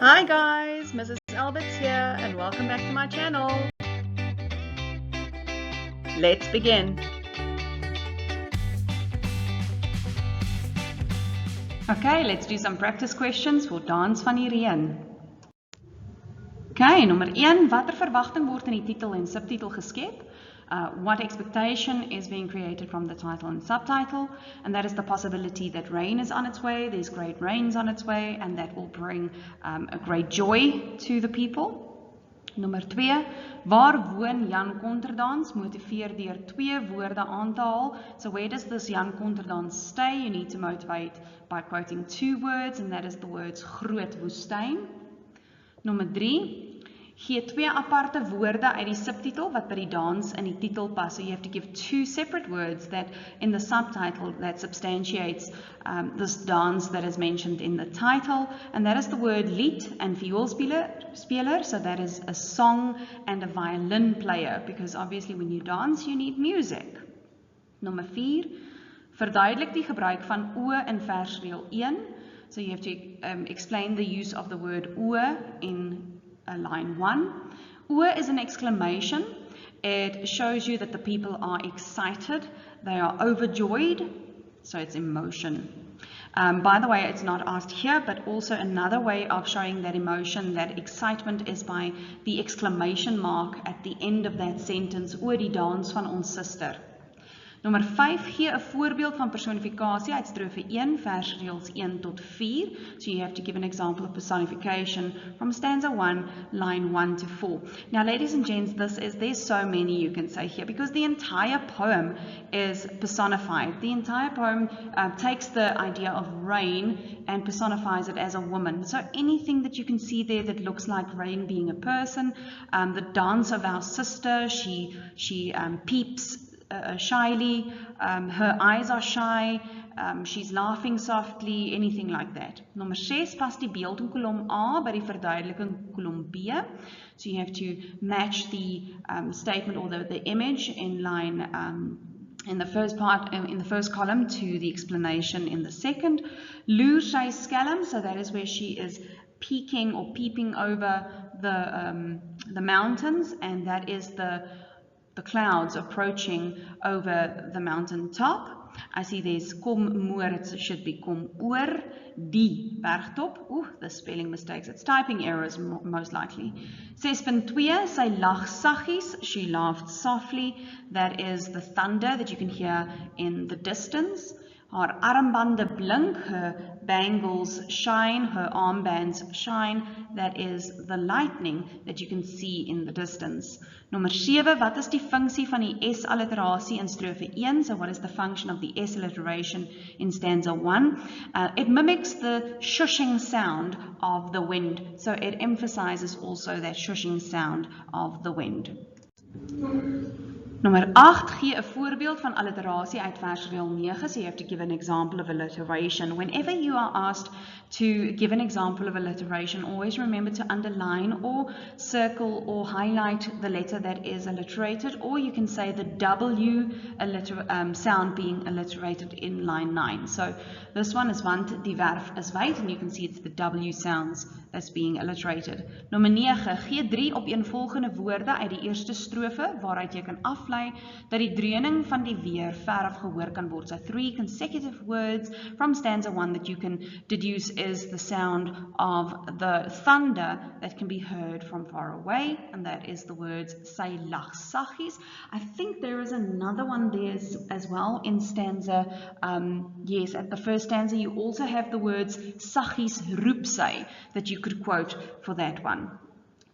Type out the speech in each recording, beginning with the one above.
Hi guys, Mrs. Alberts here and welcome back to my channel. Let's begin. Okay, let's do some practice questions for DANS van REëN. Okay, nommer 1, watter verwagting word in die titel en subtitel geskep? What expectation is being created from the title and subtitle, and that is the possibility that REëN is on its way, there's great rains on its way, and that will bring a great joy to the people. Nommer 2, waar woon Jan Konterdans? Motiveer deur 2 woorde aan te haal. So where does this Jan Konterdans stay? You need to motivate by quoting 2 words, and that is the words groot woestyn. Nommer 3, gee 2 aparte woorde uit die subtitel wat by die dans in die titel pas. So you have to give 2 separate words that in the subtitle that substantiates this dance that is mentioned in the title, and that is the word lied and vioolspeler. So that is a song and a violin player, because obviously when you dance you need music. Nommer 4, verduidelik die gebruik van o in versreël 1. So you have to explain the use of the word o in line 1. O is an exclamation. It shows you that the people are excited, they are overjoyed, so it's emotion. By the way, it's not asked here, but also another way of showing that emotion, that excitement, is by the exclamation mark at the end of that sentence, oor die dans van ons suster. Nommer 5, gee 'n voorbeeld van personifikasie uit strofe 1, versreëls 1 tot 4. So you have to give an example of personification from stanza 1, line 1 to 4. Now, ladies and gents, there's so many you can say here, because the entire poem is personified. The entire poem takes the idea of REëN and personifies it as a woman. So anything that you can see there that looks like REëN being a person, the dance of our sister, she peeps shyly, her eyes are shy, she's laughing softly, anything like that. Nommer 6, pas die beeld in kolom A by die verduideliking kolom B. So you have to match the statement or the image in line in the first part, in the first column, to the explanation in the second. Loer sy skelm, so that is where she is peeking or peeping over the mountains, and that is the clouds approaching over the mountain top. I see there's kom moor, it should be kom oor die bergtop. Ooh, the spelling mistakes, it's typing errors most likely. 6.2, sy lag saggies, she laughed softly. That is the thunder that you can hear in the distance. Haar armbande blink, her bangles shine, her armbands shine. That is the lightning that you can see in the distance. Nommer 7, wat is die funksie van die S-alliterasie in strofe 1? So what is the function of the S-alliteration in stanza 1? It mimics the shushing sound of the wind. So it emphasizes also that shushing sound of the wind. Nommer 8, gee 'n voorbeeld van alliterasie uit versreël 9. So you have to give an example of alliteration. Whenever you are asked to give an example of alliteration, always remember to underline or circle or highlight the letter that is alliterated, or you can say the W sound being alliterated in line 9. So this one is want die verf is wyd, and you can see it's the W sounds that's being alliterated. Nommer 9, gee 3 opeenvolgende woorde uit die eerste strofe waaruit jy kan aflei dat die dreuning van die weer verf gehoor kan word. So 3 consecutive words from stanza 1 that you can deduce is the sound of the thunder that can be heard from far away, and that is the words sy lag saggies. I think there is another one there as well in stanza, yes, at the first stanza you also have the words saggies roep sy that you could quote for that one.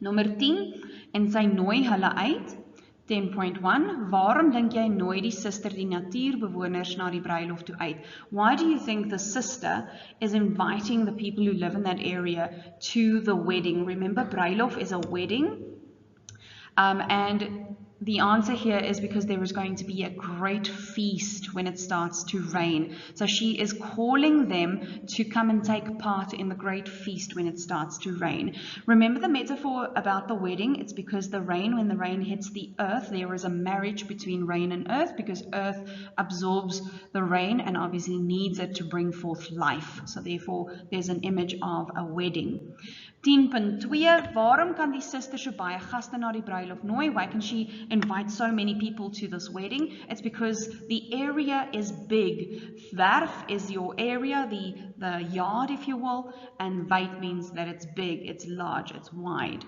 Nommer 10, en sy nooi hulle uit. 10.1, waarom dink jy nooi die suster die natuurbewoners na die bruilof toe uit? Why do you think the sister is inviting the people who live in that area to the wedding? Remember, bruilof is a wedding. And the answer here is because there is going to be a great feast when it starts to rain. So she is calling them to come and take part in the great feast when it starts to rain. Remember the metaphor about the wedding? It's because when the rain hits the earth, there is a marriage between rain and earth, because earth absorbs the rain and obviously needs it to bring forth life. So therefore, there's an image of a wedding. 10.2 Waarom kan die suster so baie gaste na die bruiloft nooi? Why can she invite so many people to this wedding? It's because the area is big. Werf is your area, the yard if you will, and wyd means that it's big, it's large, it's wide.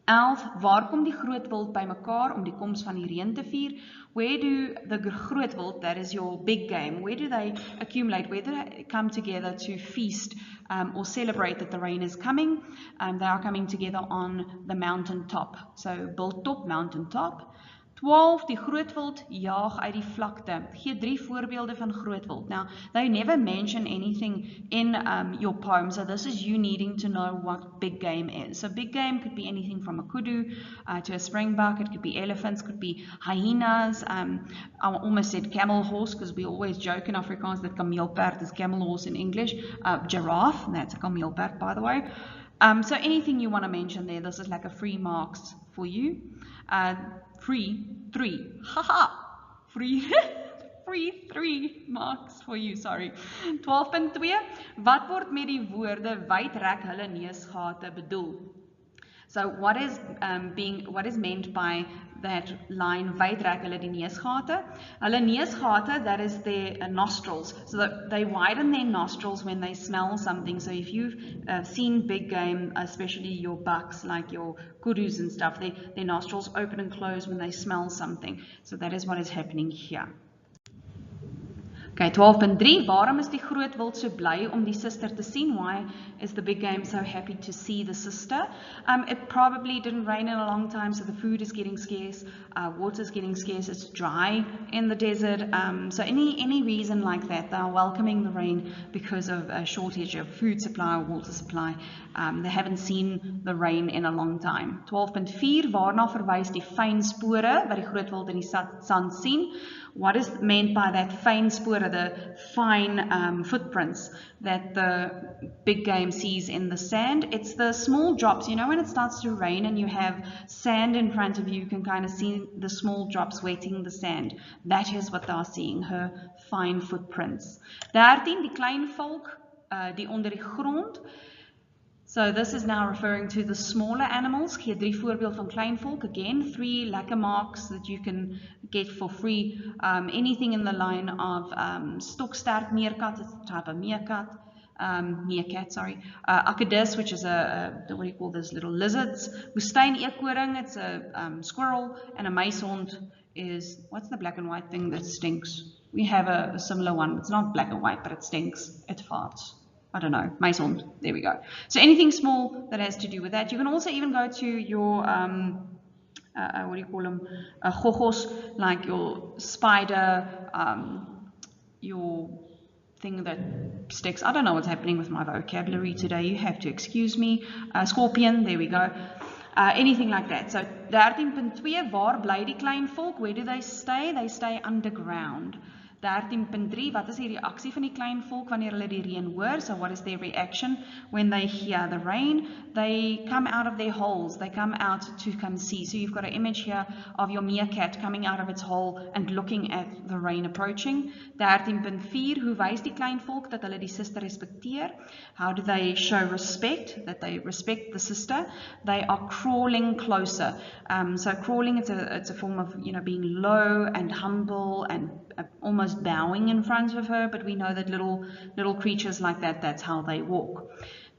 11 Waar kom die groot wild bymekaar om die koms van die reën te vier? Where do the groot wild, that is your big game, where do they accumulate? Where do they come together to feast or celebrate that the rain is coming? They are coming together on the mountain top. So biltop, mountain top. 12 Die grootwild jaag uit die vlakte. Gee 3 voorbeelde van grootwild. Now, they never mention anything in your poem, so this is you needing to know what big game is. So big game could be anything from a kudu to a springbok, it could be elephants, could be hyenas. I almost said camel horse because we always joke in Afrikaans that kameelperd is camel horse in English. Giraffe, that's a kameelperd by the way. So anything you want to mention there, this is like a free marks for you. Free 3. Haha! Free 3 marks for you, sorry. 12.2 Wat word met die woorde wyd rek hulle neusgate bedoel? So what is meant by that line wyd rek hulle die neusgate? Hulle neusgate, that is their nostrils. So that they widen their nostrils when they smell something. So if you've seen big game, especially your bucks, like your kudus and stuff, their nostrils open and close when they smell something. So that is what is happening here. Okay, 12.3 Waarom is die groot wild so bly om die suster te sien? Why is the big game so happy to see the sister? It probably didn't rain in a long time, so the food is getting scarce, water is getting scarce, it's dry in the desert. So any reason like that, they are welcoming the rain because of a shortage of food supply or water supply. They haven't seen the rain in a long time. 12.4 Waarna verwys die fyn spore wat die groot wild in die sand sien? What is meant by that fine spore, the fine footprints that the big game sees in the sand? It's the small drops. You know, when it starts to rain and you have sand in front of you, you can kind of see the small drops wetting the sand. That is what they are seeing, her fine footprints. 13, die klein volk, die onder die grond. So this is now referring to the smaller animals. Gee 3 voorbeeld van klein volk. Again, 3 lekker marks that you can get for free. Anything in the line of stoksterk meerkat, it's a type of meerkat. Meerkat, sorry. Akedus, which is what do you call those little lizards? Woestyn eekhoring, it's a squirrel. And a meishond is, what's the black and white thing that stinks? We have a similar one. It's not black and white, but it stinks. It farts. I don't know, meishond, there we go. So anything small that has to do with that. You can also even go to your, what do you call them, gogos, like your spider, your thing that sticks. I don't know what's happening with my vocabulary today, you have to excuse me. Scorpion, there we go. Anything like that. So 13.2, waar bly die klein volk? Where do they stay? They stay underground. 13.3, wat is die reaksie van die klein volk wanneer hulle die reën hoor? So what is their reaction when they hear the rain? They come out of their holes, they come out to come see. So you've got an image here of your meerkat coming out of its hole and looking at the rain approaching. 13.4, hoe wys die klein volk dat hulle die sister respekteer? How do they show respect, that they respect the sister? They are crawling closer. So crawling, it's a form of, you know, being low and humble and almost bowing in front of her, but we know that little creatures like that, that's how they walk.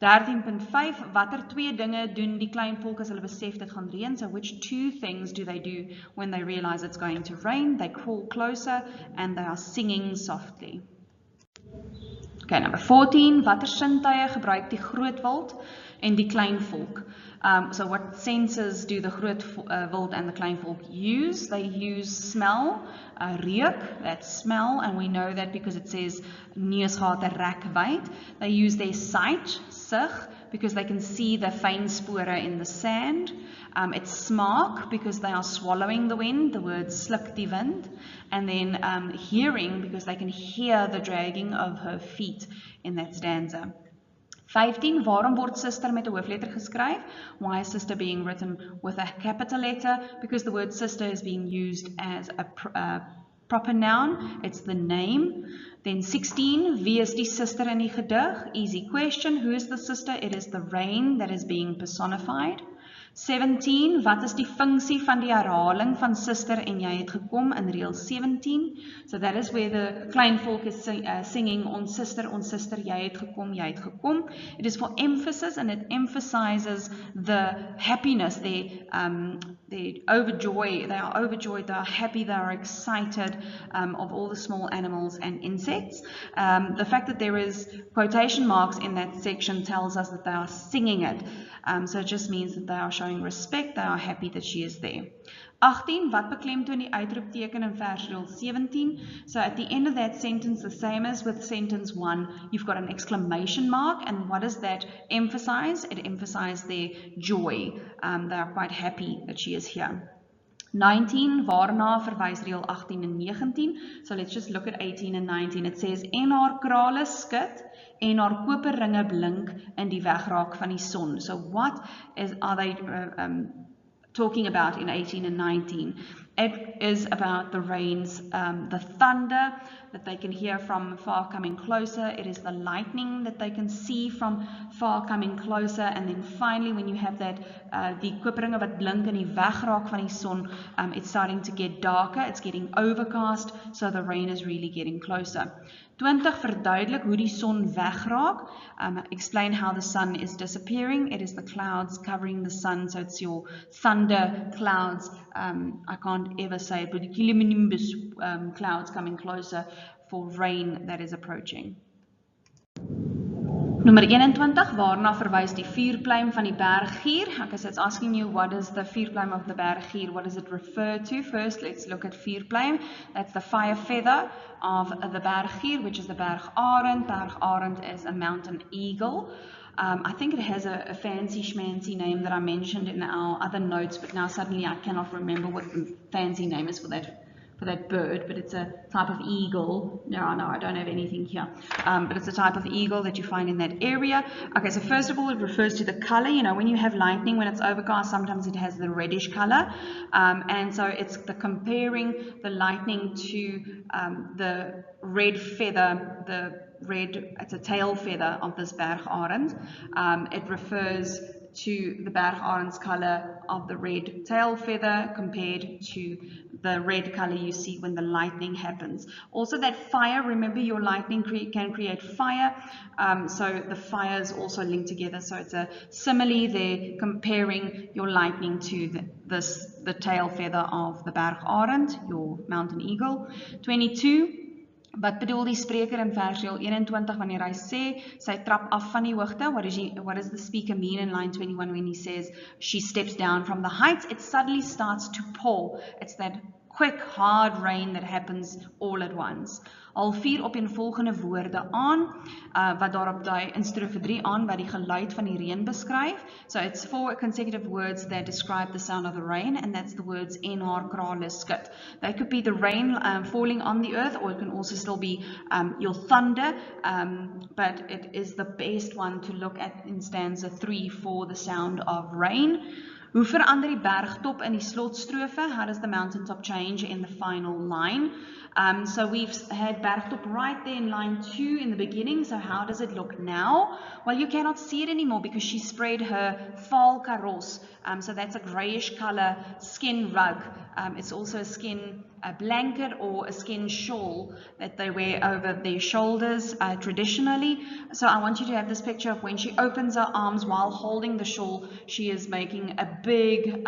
13.5, watter 2 dinge doen die klein volk as hulle besef dit gaan reën? So which 2 things do they do when they realize it's going to rain? They crawl closer and they are singing softly. Okay, number 14, watter sintuie gebruik die groot wild en die klein volk? So what senses do the groot wild and the klein volk use? They use smell, reuk, that's smell, and we know that because it says neusgate rek wyd. They use their sight, sig, because they can see the fyn spore in the sand. It's smaak because they are swallowing the wind, the word sluk die wind. And then hearing because they can hear the dragging of her feet in that stanza. 15, waarom word sister met 'n hoofletter geskryf? Why is sister being written with a capital letter? Because the word sister is being used as a proper noun, it's the name. Then 16, wie is die sister in die gedig? Easy question, who is the sister? It is the REEN that is being personified. 17, wat is die funksie van die herhaling van sister en jy het gekom in reël 17? So that is where the klein volk is singing ons sister, jy het gekom, jy het gekom. It is for emphasis and it emphasizes the happiness. They are overjoyed, they are happy, they are excited of all the small animals and insects. The fact that there is quotation marks in that section tells us that they are singing it. So it just means that they are showing respect, they are happy that she is there. 18, wat beklemtoon die uitroepteken in vers 17? So at the end of that sentence, the same as with sentence 1, you've got an exclamation mark, and what does that emphasize? It emphasizes their joy. They are quite happy that she is here. 19, waarna verwys reël 18 en 19. So let's just look at 18 and 19. It says, en haar krale skud, en haar koperringe blink in die wegraak van die son. So what are they talking about in 18 and 19? It is about the rains, the thunder that they can hear from far coming closer. It is the lightning that they can see from far coming closer. And then finally, when you have that, die koperringe wat blink in die wegraak van die son, it's starting to get darker. It's getting overcast, so the rain is really getting closer. 20, verduidelik hoe die son wegraak. Explain how the sun is disappearing. It is the clouds covering the sun, so it's your thunder clouds. I can't ever say it, but the cumulonimbus clouds coming closer for rain that is approaching. Nummer 21, waarna verwys die vuurpluim van die berggier? Okay, so it's asking you what is the vuurpluim of the berggier, what does it refer to? First, let's look at vuurpluim. That's the fire feather of the berggier, which is the bergarend. Bergarend is a mountain eagle. I think it has a fancy schmancy name that I mentioned in our other notes, but now suddenly I cannot remember what the fancy name is for that bird, but it's a type of eagle. No, I don't have anything here. But it's a type of eagle that you find in that area. Okay, so first of all, it refers to the color. You know, when you have lightning, when it's overcast, sometimes it has the reddish color. And so it's comparing the lightning to the red feather, it's a tail feather of this bergarend. It refers to the bergarend's color of the red tail feather compared to the red color you see when the lightning happens. Also that fire, remember your lightning can create fire, so the fire is also linked together, so it's a simile there comparing your lightning to the tail feather of the bergarend, your mountain eagle. 22, wat bedoel die spreker in vers 21 wanneer hy sê, sy trap af van die hoogte? What does the speaker mean in line 21 when he says she steps down from the heights? It suddenly starts to pour. It's that quick, hard rain that happens all at once. Al 4 opeenvolgende woorde aan, wat daarop dui in strofe 3 aan, wat die geluid van die reën beskryf. So it's 4 consecutive words that describe the sound of the rain, and that's the words en haar krale skud. That could be the rain falling on the earth, or it can also still be your thunder, but it is the best one to look at in stanza 3 for the sound of rain. Hoe verander die bergtop in die slotstrofe? How does the mountaintop change in the final line? So we've had bergtop right there in line 2 in the beginning. So how does it look now? Well, you cannot see it anymore because she sprayed her FAL karos. So that's a grayish color skin rug. It's also a skin blanket or a skin shawl that they wear over their shoulders traditionally. So I want you to have this picture of when she opens her arms while holding the shawl, she is making a big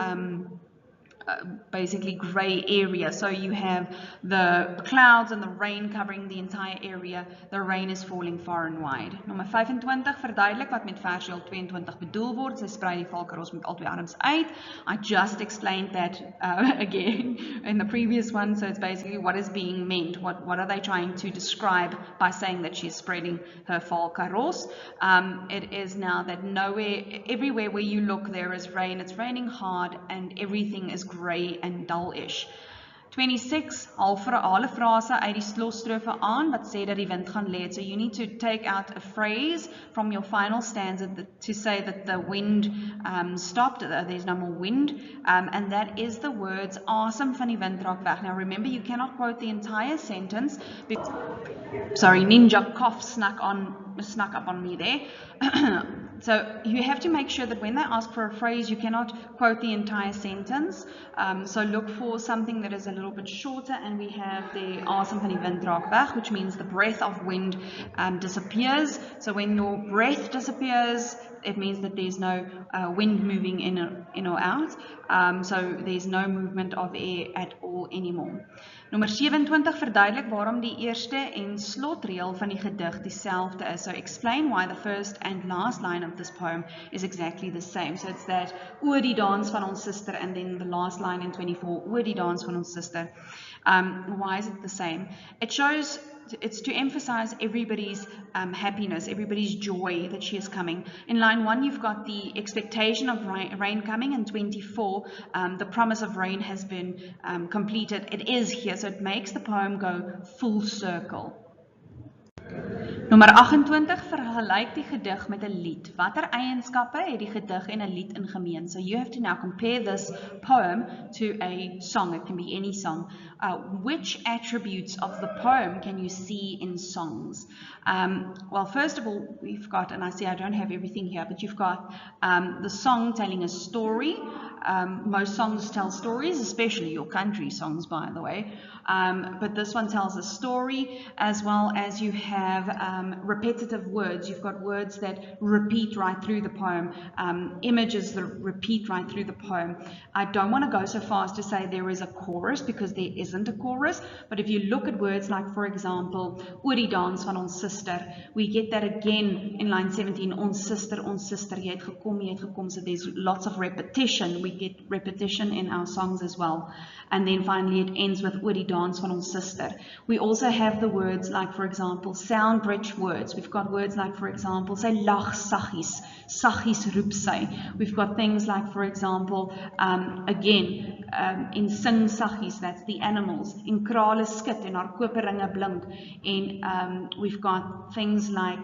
basically grey area. So you have the clouds and the rain covering the entire area. The rain is falling far and wide. Nommer 25, verduidelik wat met vers 22 bedoel word. Sy sprei die valkaros met al 2 arms uit. I just explained that again in the previous one. So it's basically what is being meant. What are they trying to describe by saying that she's spreading her valkaros? It is now that everywhere where you look there is rain. It's raining hard and everything is grey and dullish. 26, haal 'n frase uit die slosstrofe aan wat sê dat die wind gaan lê. So you need to take out a phrase from your final stanza to say that the wind stopped, there's no more wind, and that is the words asem van die wind raak weg. Now remember, you cannot quote the entire sentence. Sorry, Ninja cough snuck up on me there. So you have to make sure that when they ask for a phrase, you cannot quote the entire sentence. So look for something that is a little bit shorter, and we have the asem van die wind raak weg, which means the breath of wind disappears. So when your breath disappears, it means that there's no wind moving in or out. So there's no movement of air at all anymore. Nommer 27 verduidelik waarom die eerste en slotreël van die gedig dieselfde is. So explain why the first and last line of this poem is exactly the same. So it's that oor die dans van ons sister, and then the last line in 24, oor die dans van ons sister. Why is it the same? It shows, it's to emphasize everybody's happiness, everybody's joy that she is coming. In line 1, you've got the expectation of rain coming, and 24, the promise of rain has been completed. It is here, so it makes the poem go full circle. Nommer 28, vergelyk die gedig met 'n lied. Watter eienskappe het die gedig en 'n lied in gemeen? So you have to now compare this poem to a song. It can be any song. Which attributes of the poem can you see in songs? Well, first of all, we've got, and I see I don't have everything here, but you've got the song telling a story. Most songs tell stories, especially your country songs, by the way. But this one tells a story, as well as you have repetitive words. You've got words that repeat right through the poem, images that repeat right through the poem. I don't want to go so far as to say there is a chorus, because there isn't a chorus, but if you look at words like, for example, oor die dans van ons sister, we get that again in line 17, ons sister, jy het gekom, so there's lots of repetition. We get repetition in our songs as well. And then finally it ends with oor die dans van ons sister. We also have the words like, for example, sound bridge words. We've got words like, for example, sy lag saggies, saggies roep sy. We've got things like, for example, again, in sing saggies, that's the animals. In krale skit, en haar koperinge blink. And we've got things like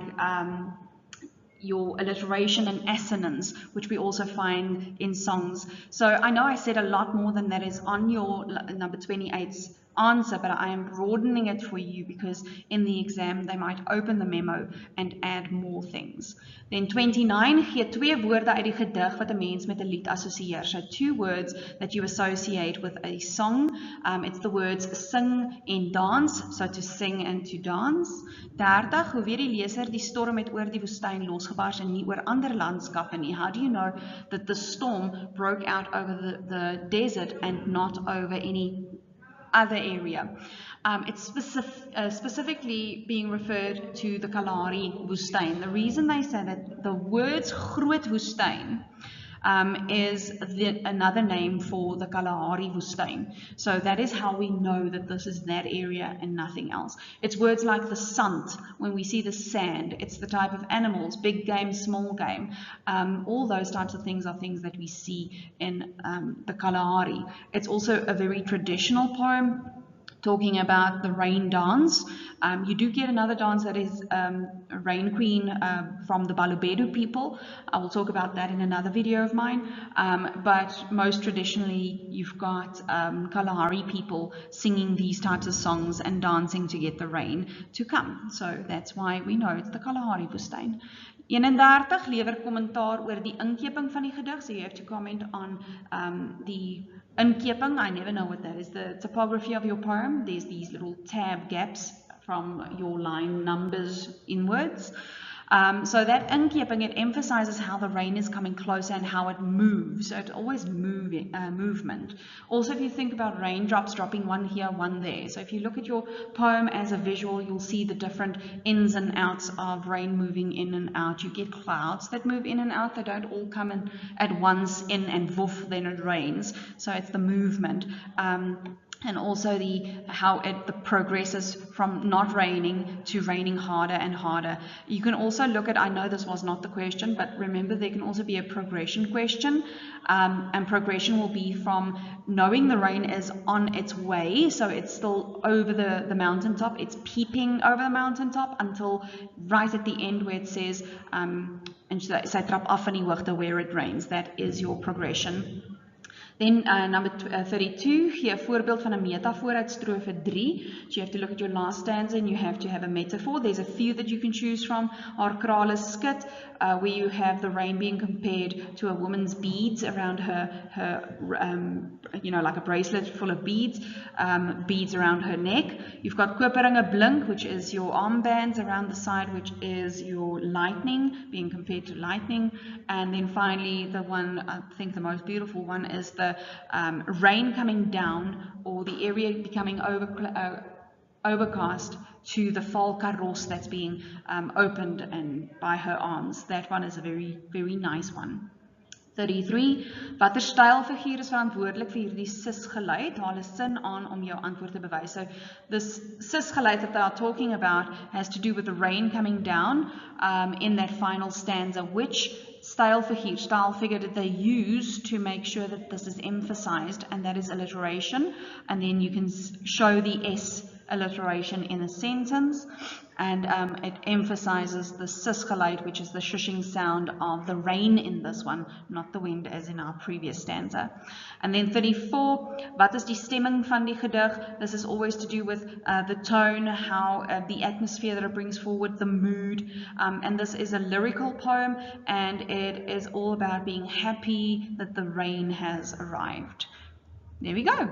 your alliteration and assonance, which we also find in songs. So I know I said a lot more than that is on your number 28's answer, but I am broadening it for you because in the exam they might open the memo and add more things. Then 29, gee twee woorde uit die gedig wat 'n mens met 'n lied assosieer. So 2 words that you associate with a song. It's the words sing en dance, so to sing and to dance. 30, hoe weet die leser die storm het oor die woestyn losgebars en nie oor ander landskappe nie? How do you know that the storm broke out over the desert and not over any other area? It's specifically being referred to the Kalahari woestyn. The reason they say that the words groot woestyn is another name for the Kalahari woestyn. So that is how we know that this is that area and nothing else. It's words like the sant, when we see the sand. It's the type of animals, big game, small game. All those types of things are things that we see in the Kalahari. It's also a very traditional poem, talking about the rain dance. You do get another dance that is Rain Queen from the Balobedu people. I will talk about that in another video of mine. But most traditionally, you've got Kalahari people singing these types of songs and dancing to get the rain to come. So that's why we know it's the Kalahari woestyn. 31, lewer kommentaar oor die inkeping van die gedig. So you have to comment on the inkeping. I never know what that is. The topography of your poem. There's these little tab gaps from your line numbers inwards. So that inkeping, it emphasizes how the rain is coming closer and how it moves. So it's always movement. Also, if you think about raindrops dropping one here, one there. So if you look at your poem as a visual, you'll see the different ins and outs of rain moving in and out. You get clouds that move in and out. They don't all come in at once in and woof, then it rains. So it's the movement. and also how it progresses from not raining to raining harder and harder. You can also look at, I know this was not the question, but remember there can also be a progression question, and progression will be from knowing the rain is on its way, so it's still over the mountaintop, it's peeping over the mountaintop, until right at the end where it says, en sy trap af van die hoogte where it rains. That is your progression. Then number 32, gee 'n voorbeeld van 'n metafoor uit strofe 3. So you have to look at your last stanza and you have to have a metaphor. There's a few that you can choose from. Haar krale skit, where you have the rain being compared to a woman's beads around her like a bracelet full of beads, beads around her neck. You've got koperinge blink, which is your armbands around the side, which is your lightning, being compared to lightning. And then finally, the one, I think the most beautiful one, is the rain coming down, or the area becoming overcast to the FAL karos that's being opened and by her arms. That one is a very, very nice one. 33. Watter stylfiguur is verantwoordelik vir hierdie sis-geluid? Haal 'n sin aan om jou antwoord te bewys. So this sis-geluid that they are talking about has to do with the rain coming down in that final stanza. Which style figure did they use to make sure that this is emphasized? And that is alliteration. And then you can show the S alliteration in a sentence, and it emphasizes the sis-geluid, which is the shushing sound of the rain in this one, not the wind as in our previous stanza. And then 34, wat is die stemming van die gedig? This is always to do with the tone, how the atmosphere that it brings forward, the mood, and this is a lyrical poem, and it is all about being happy that the rain has arrived. There we go.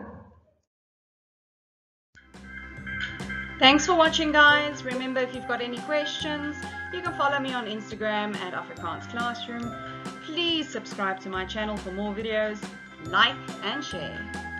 Thanks for watching, guys. Remember, if you've got any questions, you can follow me on Instagram at Afrikaans Classroom. Please subscribe to my channel for more videos, like and share.